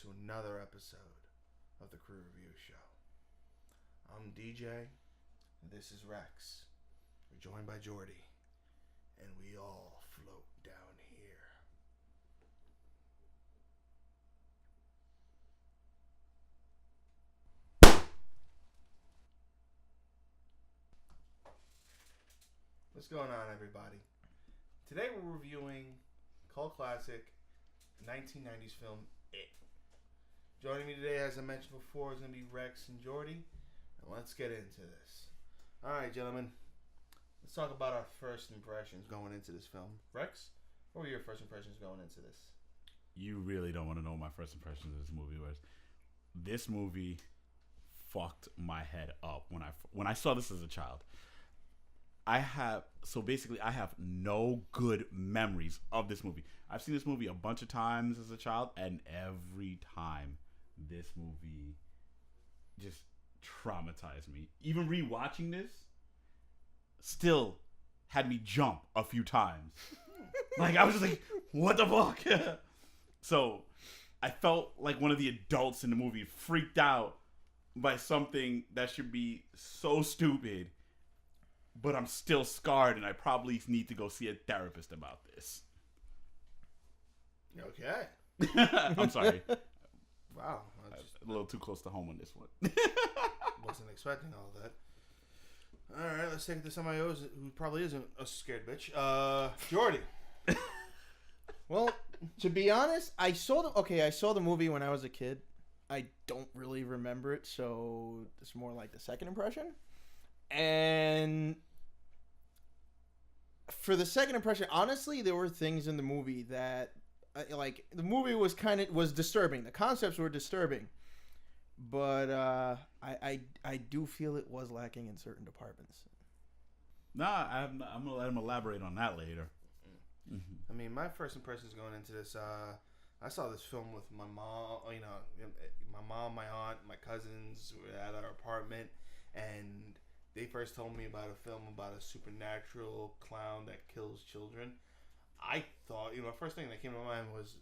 to another episode of the Crew Review Show. I'm DJ, and this is Rex. We're joined by Geordie, and we all float down here. What's going on, everybody? Today we're reviewing cult classic 1990s film It. Joining me today, as I mentioned before, is going to be Rex and Geordie. And let's get into this. Alright, gentlemen. Let's talk about our first impressions going into this film. Rex, what were your first impressions going into this? You really don't want to know what my first impressions of this movie was. This movie fucked my head up when I saw this as a child. I have no good memories of this movie. I've seen this movie a bunch of times as a child, and every time this movie just traumatized me. Even rewatching this still had me jump a few times. Like, I was just like, what the fuck? So I felt like one of the adults in the movie, freaked out by something that should be so stupid. But I'm still scarred, and I probably need to go see a therapist about this. Okay. I'm sorry. Wow. A little too close to home on this one. Wasn't expecting all that. Alright, let's take it to somebody else who probably isn't a scared bitch. Geordie. Well, to be honest, I saw the movie when I was a kid. I don't really remember it, so it's more like the second impression. And for the second impression, honestly, there were things in the movie that, like, the movie was disturbing. The concepts were disturbing, but I do feel it was lacking in certain departments. Nah, I'm gonna let him elaborate on that later. I mean, my first impressions going into this, I saw this film with my mom. You know, my mom, my aunt, my cousins were at our apartment, and they first told me about a film about a supernatural clown that kills children. I thought, the first thing that came to mind was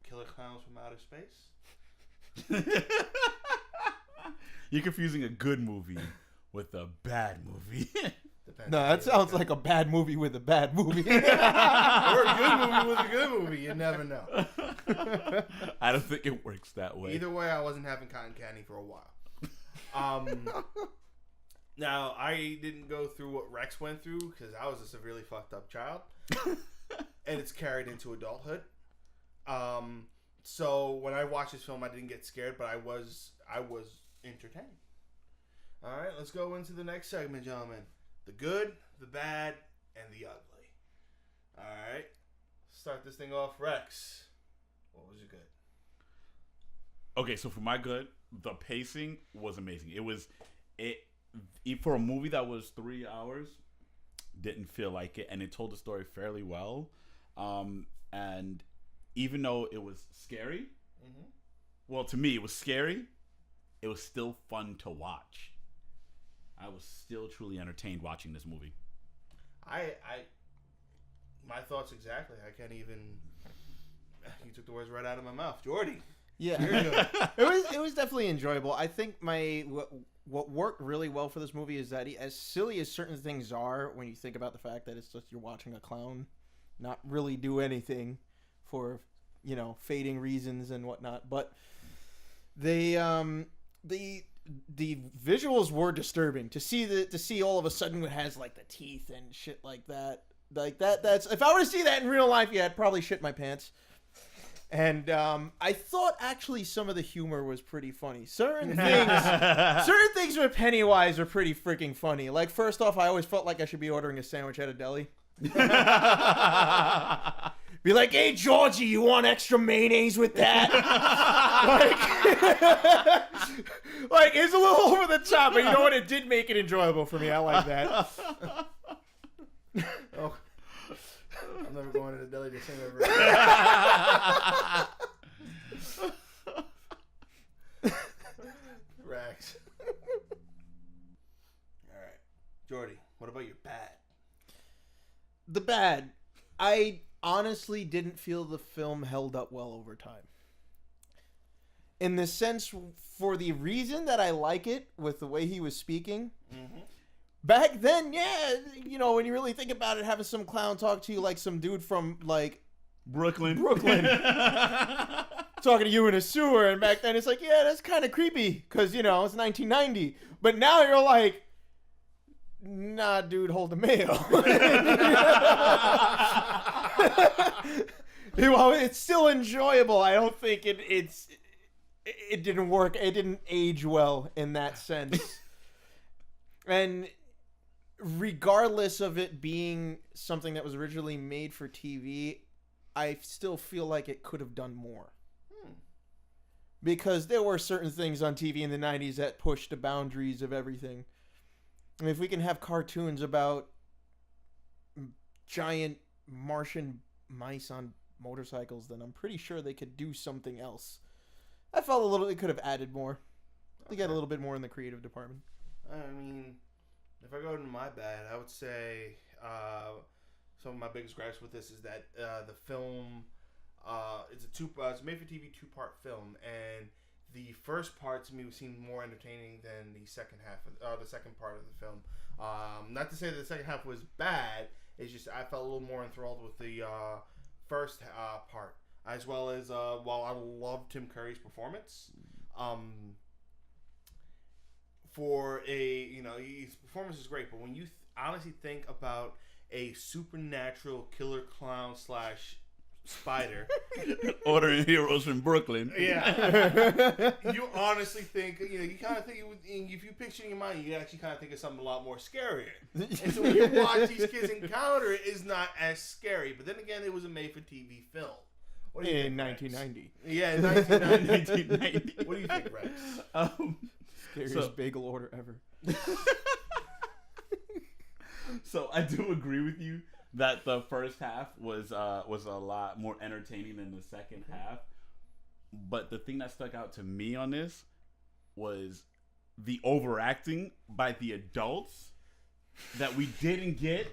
Killer Clowns from Outer Space. You're confusing a good movie with a bad movie. No, that sounds like a bad movie with a bad movie. Or a good movie with a good movie. You never know. I don't think it works that way. Either way, I wasn't having cotton candy for a while. Now, I didn't go through what Rex went through because I was a severely fucked up child. And it's carried into adulthood. So when I watched this film, I didn't get scared, but I was entertained. All right, let's go into the next segment, gentlemen. The good, the bad, and the ugly. All right, start this thing off. Rex, what was your good? Okay, so for my good, the pacing was amazing. It for a movie that was 3 hours, didn't feel like it, and it told the story fairly well. And even though it was scary, well, to me it was scary, it was still fun to watch. I was still truly entertained watching this movie. My thoughts exactly. I can't even. You took the words right out of my mouth, Geordie. Yeah, it was definitely enjoyable. I think what worked really well for this movie is that as silly as certain things are, when you think about the fact that it's just you're watching a clown not really do anything for fading reasons and whatnot, but the visuals were disturbing to see all of a sudden it has like the teeth and shit like that. Like that's if I were to see that in real life, yeah, I'd probably shit my pants. And I thought actually some of the humor was pretty funny. Certain things with Pennywise are pretty freaking funny. Like, first off, I always felt like I should be ordering a sandwich at a deli. Be like, hey, Georgie, you want extra mayonnaise with that? like, it's a little over the top, but you know what? It did make it enjoyable for me. I like that. Oh. I'm never going to the deli to sing over. Rex. All right, Geordie. What about your bad? The bad. I honestly didn't feel the film held up well over time. in the sense for the reason that I like it with the way he was speaking. Mm-hmm. Back then, yeah, you know, when you really think about it, having some clown talk to you like some dude from like Brooklyn. Talking to you in a sewer, and back then it's like, yeah, that's kind of creepy because, you know, it's 1990. But now you're like, nah, dude, hold the mail. Well, it's still enjoyable. I don't think it didn't work. It didn't age well in that sense. And regardless of it being something that was originally made for TV, I still feel like it could have done more. Because there were certain things on TV in the 90s that pushed the boundaries of everything. I mean, if we can have cartoons about giant Martian mice on motorcycles, then I'm pretty sure they could do something else. I felt it could have added more. They got a little bit more in the creative department. I mean, if I go into my bad, I would say some of my biggest gripes with this is that the film, it's a made-for-TV two-part film, and the first part to me seemed more entertaining than the second half, the second part of the film. Not to say that the second half was bad. It's just I felt a little more enthralled with the first part, as well as while I loved Tim Curry's performance. His performance is great, but when you honestly think about a supernatural killer clown / spider ordering heroes from Brooklyn. Yeah. You honestly think, you kind of think, if you picture in your mind, you actually kind of think of something a lot more scarier. And so when you watch these kids encounter it, it's not as scary. But then again, it was a made-for-TV film. What do you think, 1990. Rex? Yeah, in 1990. What do you think, Rex? Scariest bagel order ever. So I do agree with you that the first half was a lot more entertaining than the second half. But the thing that stuck out to me on this was the overacting by the adults that we didn't get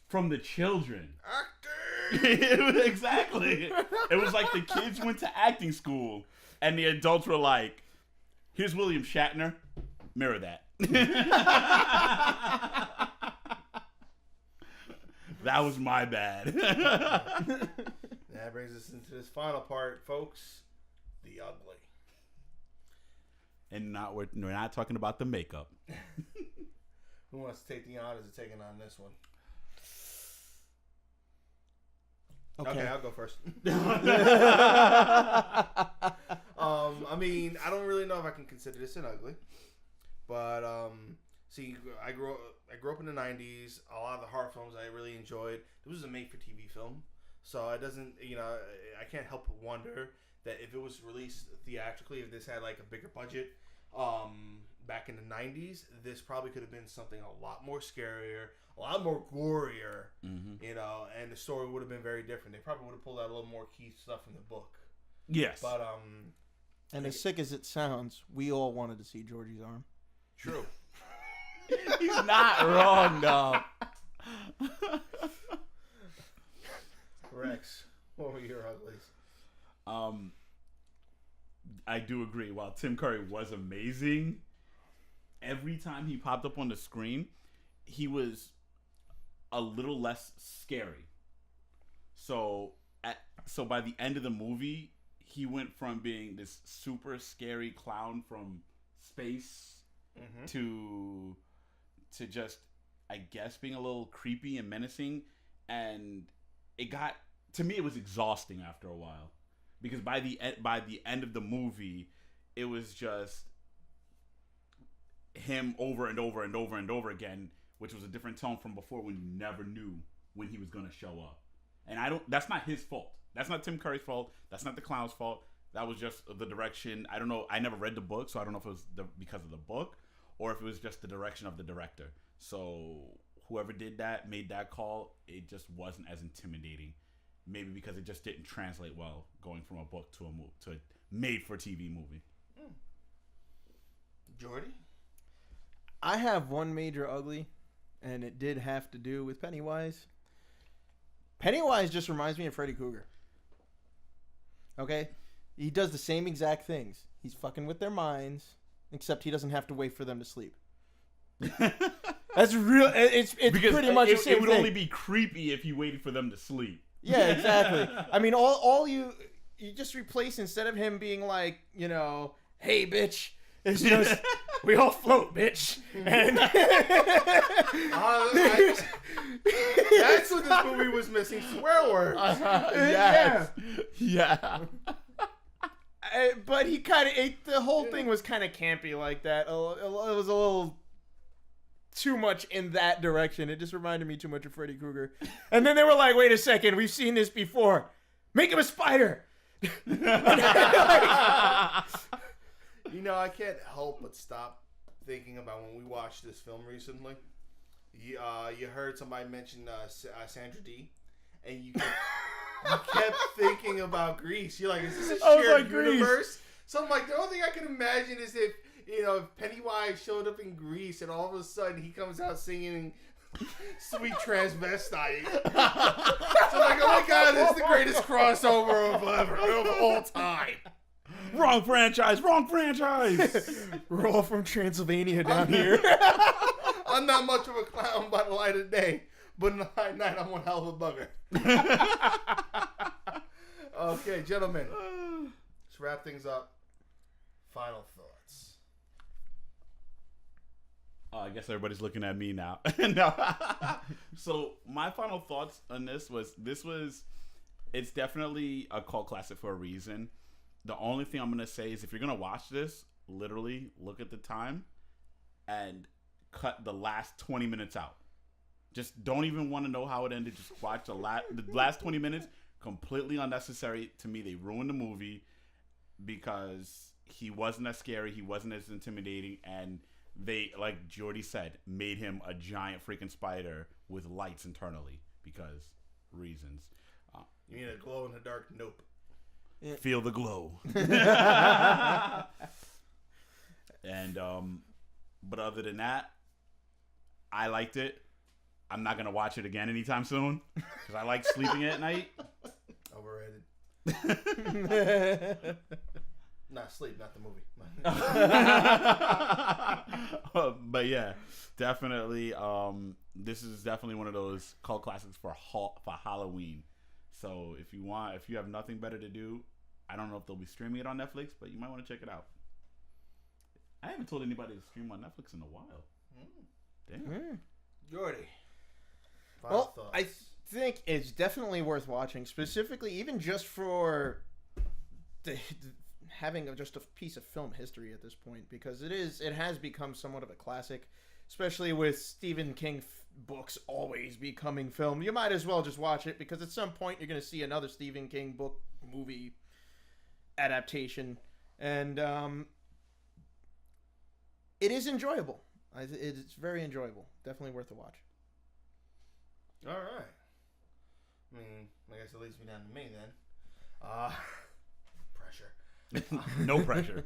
from the children. Acting! Exactly. It was like the kids went to acting school and the adults were like, here's William Shatner, mirror that. That was my bad. That brings us into this final part, folks. The ugly. And we're not talking about the makeup. Who wants to take the honors of taking on this one? Okay, I'll go first. I mean, I don't really know if I can consider this an ugly, but see, I grew up in the 90s. A lot of the horror films I really enjoyed. This was a made-for-TV film, so it doesn't, I can't help but wonder that if it was released theatrically, if this had like a bigger budget, back in the 90s, this probably could have been something a lot more scarier, a lot more gorier, and the story would have been very different. They probably would have pulled out a little more key stuff from the book. Yes. But, and as sick as it sounds, we all wanted to see Georgie's arm. True. He's not wrong, though. Rex, what were your uglies? I do agree. While Tim Curry was amazing, every time he popped up on the screen, he was a little less scary. So by the end of the movie, he went from being this super scary clown from space to just, I guess, being a little creepy and menacing. And it got, to me, it was exhausting after a while. Because by the end of the movie, it was just him over and over and over and over again, which was a different tone from before when you never knew when he was going to show up. And that's not his fault. That's not Tim Curry's fault. That's not the clown's fault. That was just the direction. I don't know. I never read the book, so I don't know if it was because of the book or if it was just the direction of the director. So whoever made that call, it just wasn't as intimidating. Maybe because it just didn't translate well going from a book to a made-for-TV movie. Geordie? I have one major ugly, and it did have to do with Pennywise. Pennywise just reminds me of Freddy Krueger. Okay? He does the same exact things. He's fucking with their minds, except he doesn't have to wait for them to sleep. That's real. It's because pretty much the same it would thing. only be creepy if you waited for them to sleep. Yeah, exactly. I mean, all you just replace, instead of him being like, you know, hey, bitch, it's just, we all float, bitch. And that's what this movie was missing, swear words. Yes. Yeah. But he kind of, the whole thing was kind of campy like that. It was a little too much in that direction. It just reminded me too much of Freddy Krueger. And then they were like, wait a second, we've seen this before. Make him a spider. You know, I can't help but stop thinking about when we watched this film recently. You heard somebody mention Sandra Dee, and you kept thinking about Grease. You're like, is this a shared universe? So I'm like, the only thing I can imagine is if, you know, if Pennywise showed up in Grease and all of a sudden he comes out singing Sweet Transvestite. So I'm like, oh my god, this is the greatest crossover of all time. Wrong franchise. We're all from Transylvania down here. I'm not much of a clown by the light of day, but in the night I'm one hell of a bugger. Okay, gentlemen, let's wrap things up. Final thoughts. I guess everybody's looking at me now. No. So my final thoughts on this was it's definitely a cult classic for a reason. The only thing I'm going to say is if you're going to watch this, literally look at the time and cut the last 20 minutes out. Just don't even want to know how it ended. Just watch the last 20 minutes. Completely unnecessary. To me, they ruined the movie because he wasn't as scary. He wasn't as intimidating. And they, like Geordie said, made him a giant freaking spider with lights internally because reasons. You mean a glow in the dark? Nope. Feel the glow. And but other than that, I liked it. I'm not gonna watch it again anytime soon because I like sleeping at night. Overrated. Not sleep, not the movie. But yeah, definitely. This is definitely one of those cult classics for Halloween. So if you have nothing better to do, I don't know if they'll be streaming it on Netflix, but you might want to check it out. I haven't told anybody to stream on Netflix in a while. Damn. Geordie. Well, I think it's definitely worth watching, specifically even just for having just a piece of film history at this point, because it has become somewhat of a classic, especially with Stephen King books always becoming film. You might as well just watch it because at some point you're going to see another Stephen King book movie adaptation, and it is enjoyable. It's very enjoyable. Definitely worth a watch. All right. I mean, I guess it leads me down to me then. Pressure. No pressure.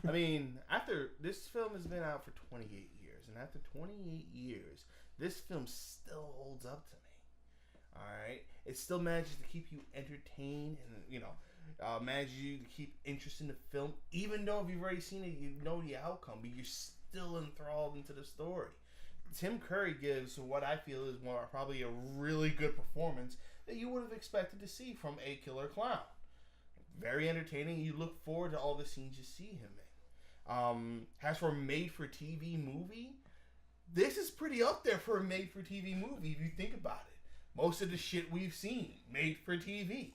I mean, after this film has been out for 28 years, and after 28 years, this film still holds up to me. All right, it still manages to keep you entertained, and manages you to keep interest in the film, even though if you've already seen it, you know the outcome, but you're still enthralled into the story. Tim Curry gives what I feel is probably a really good performance that you would have expected to see from a killer clown. Very entertaining. You look forward to all the scenes you see him in. As for a made-for-TV movie, this is pretty up there for a made-for-TV movie if you think about it. Most of the shit we've seen, made for TV.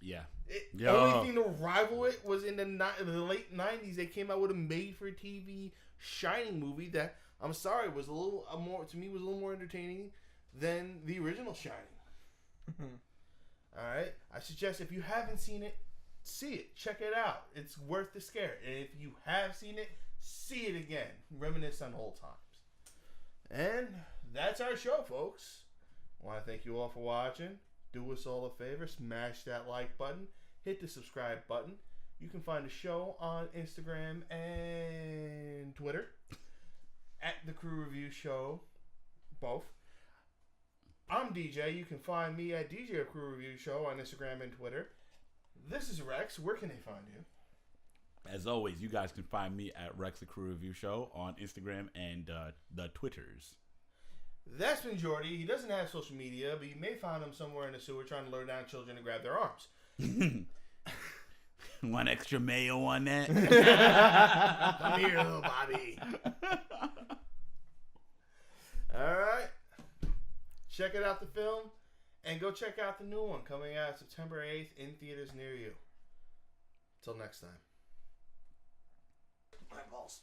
Yeah. The only thing to rival it was in the late 90s, they came out with a made-for-TV Shining movie that, I'm sorry, was a little more, to me, was a little more entertaining than the original Shining. Alright? I suggest if you haven't seen it, see it. Check it out. It's worth the scare. And if you have seen it, see it again. Reminisce on old times. And that's our show, folks. I want to thank you all for watching. Do us all a favor. Smash that like button. Hit the subscribe button. You can find the show on Instagram and Twitter at The Crew Review Show. Both. I'm DJ. You can find me at DJ Crew Review Show on Instagram and Twitter. This is Rex. Where can they find you? As always, you guys can find me at Rex the Crew Review Show on Instagram and the Twitters. That's been Geordie. He doesn't have social media, but you may find him somewhere in the sewer trying to lure down children to grab their arms. Want extra mayo on that? Come here, little Bobby. All right. Check it out, the film, and go check out the new one coming out September 8th in theaters near you. Till next time. My balls.